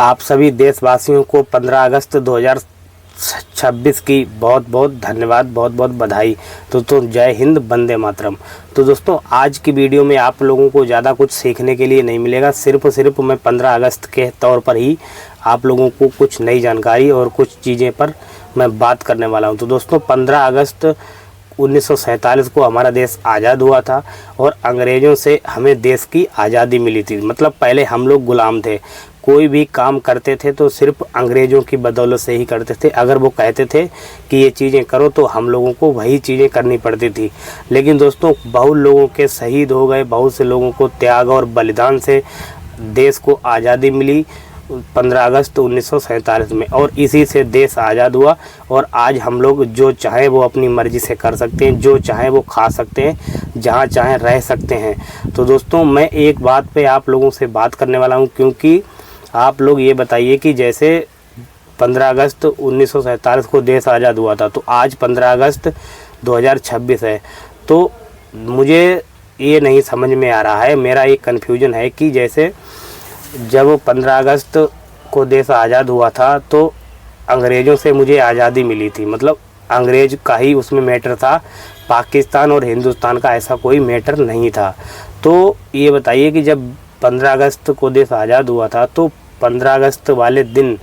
आप सभी देशवासियों को 15 अगस्त 2026 की बहुत बहुत धन्यवाद, बहुत बहुत बधाई। तो जय हिंद, वंदे मातरम। तो दोस्तों, आज की वीडियो में आप लोगों को ज़्यादा कुछ सीखने के लिए नहीं मिलेगा। सिर्फ मैं 15 अगस्त के तौर पर ही आप लोगों को कुछ नई जानकारी और कुछ चीज़ें पर मैं बात करने वाला हूं। तो दोस्तों, 15 अगस्त 1947 को हमारा देश आज़ाद हुआ था और अंग्रेज़ों से हमें देश की आज़ादी मिली थी। मतलब पहले हम लोग गुलाम थे, कोई भी काम करते थे तो सिर्फ अंग्रेज़ों की बदौलत से ही करते थे। अगर वो कहते थे कि ये चीज़ें करो तो हम लोगों को वही चीज़ें करनी पड़ती थी। लेकिन दोस्तों, बहुत लोगों के शहीद हो गए, बहुत से लोगों को त्याग और बलिदान से देश को आज़ादी मिली 15 अगस्त 1947 में, और इसी से देश आज़ाद हुआ। और आज हम लोग जो चाहें वो अपनी मर्ज़ी से कर सकते हैं, जो चाहें वो खा सकते हैं, जहाँ चाहें रह सकते हैं। तो दोस्तों, मैं एक बात पे आप लोगों से बात करने वाला हूँ, क्योंकि आप लोग ये बताइए कि जैसे 15 अगस्त 1947 को देश आज़ाद हुआ था, तो आज 15 अगस्त 2026 है। तो मुझे ये नहीं समझ में आ रहा है, मेरा एक कन्फ्यूजन है कि जैसे जब 15 अगस्त को देश आज़ाद हुआ था तो अंग्रेज़ों से मुझे आज़ादी मिली थी। मतलब अंग्रेज़ का ही उसमें मैटर था, पाकिस्तान और हिंदुस्तान का ऐसा कोई मैटर नहीं था। तो ये बताइए कि जब 15 अगस्त को देश आज़ाद हुआ था तो 15 अगस्त वाले दिन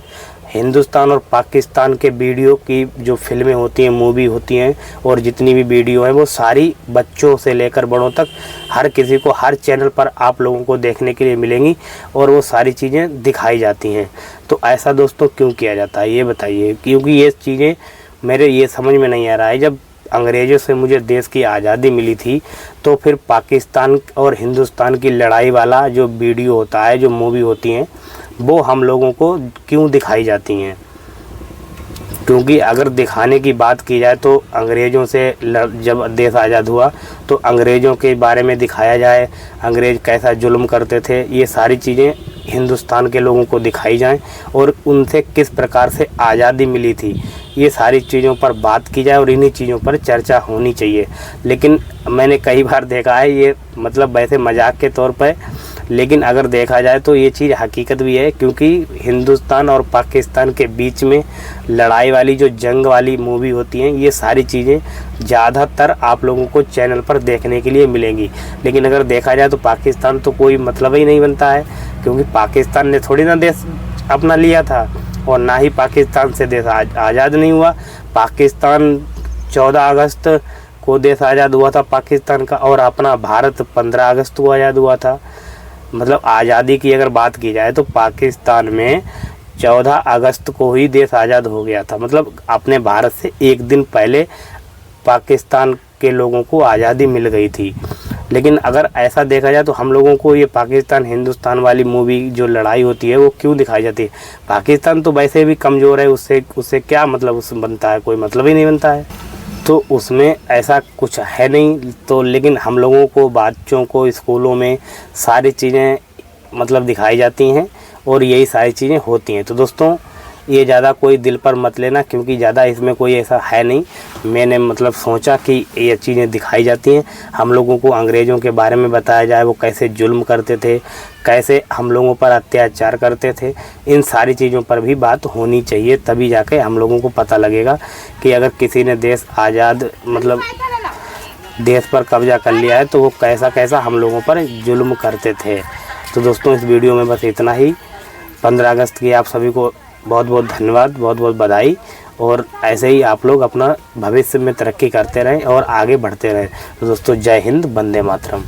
हिंदुस्तान और पाकिस्तान के वीडियो की जो फिल्में होती हैं, मूवी होती हैं, और जितनी भी वीडियो हैं वो सारी बच्चों से लेकर बड़ों तक हर किसी को हर चैनल पर आप लोगों को देखने के लिए मिलेंगी और वो सारी चीज़ें दिखाई जाती हैं। तो ऐसा दोस्तों क्यों किया जाता है ये बताइए, क्योंकि ये चीज़ें मेरे ये समझ में नहीं आ रहा है। जब अंग्रेज़ों से मुझे देश की आज़ादी मिली थी तो फिर पाकिस्तान और हिंदुस्तान की लड़ाई वाला जो वीडियो होता है, जो मूवी होती हैं, वो हम लोगों को क्यों दिखाई जाती हैं? क्योंकि अगर दिखाने की बात की जाए तो अंग्रेज़ों से जब देश आज़ाद हुआ तो अंग्रेज़ों के बारे में दिखाया जाए, अंग्रेज़ कैसा जुल्म करते थे, ये सारी चीज़ें हिंदुस्तान के लोगों को दिखाई जाएं और उनसे किस प्रकार से आज़ादी मिली थी, ये सारी चीज़ों पर बात की जाए और इन्हीं चीज़ों पर चर्चा होनी चाहिए। लेकिन मैंने कई बार देखा है, ये मतलब वैसे मजाक के तौर पर, लेकिन अगर देखा जाए तो ये चीज़ हकीकत भी है, क्योंकि हिंदुस्तान और पाकिस्तान के बीच में लड़ाई वाली जो जंग वाली मूवी होती हैं, ये सारी चीज़ें ज़्यादातर आप लोगों को चैनल पर देखने के लिए मिलेंगी। लेकिन अगर देखा जाए तो पाकिस्तान तो कोई मतलब ही नहीं बनता है, क्योंकि पाकिस्तान ने थोड़ी ना देश अपना लिया था और ना ही पाकिस्तान से देश आज़ाद नहीं हुआ। पाकिस्तान 14 अगस्त को देश आज़ाद हुआ था पाकिस्तान का, और अपना भारत 15 अगस्त को आज़ाद हुआ था। मतलब आज़ादी की अगर बात की जाए तो पाकिस्तान में 14 अगस्त को ही देश आज़ाद हो गया था। मतलब अपने भारत से एक दिन पहले पाकिस्तान के लोगों को आज़ादी मिल गई थी। लेकिन अगर ऐसा देखा जाए तो हम लोगों को ये पाकिस्तान हिंदुस्तान वाली मूवी जो लड़ाई होती है वो क्यों दिखाई जाती है? पाकिस्तान तो वैसे भी कमज़ोर है, उससे क्या मतलब उसमें बनता है? कोई मतलब ही नहीं बनता है, तो उसमें ऐसा कुछ है नहीं। तो लेकिन हम लोगों को, बच्चों को स्कूलों में सारी चीज़ें मतलब दिखाई जाती हैं और यही सारी चीज़ें होती हैं। तो दोस्तों, ये ज़्यादा कोई दिल पर मत लेना, क्योंकि ज़्यादा इसमें कोई ऐसा है नहीं। मैंने मतलब सोचा कि ये चीज़ें दिखाई जाती हैं, हम लोगों को अंग्रेज़ों के बारे में बताया जाए, वो कैसे जुल्म करते थे, कैसे हम लोगों पर अत्याचार करते थे। इन सारी चीज़ों पर भी बात होनी चाहिए, तभी जाके हम लोगों को पता लगेगा कि अगर किसी ने देश आज़ाद मतलब देश पर कब्जा कर लिया है तो वो कैसा कैसा हम लोगों पर जुल्म करते थे। तो दोस्तों, इस वीडियो में बस इतना ही। 15 अगस्त की आप सभी को बहुत बहुत धन्यवाद, बहुत बहुत बधाई, और ऐसे ही आप लोग अपना भविष्य में तरक्की करते रहें और आगे बढ़ते रहें। तो दोस्तों, जय हिंद, वंदे मातरम।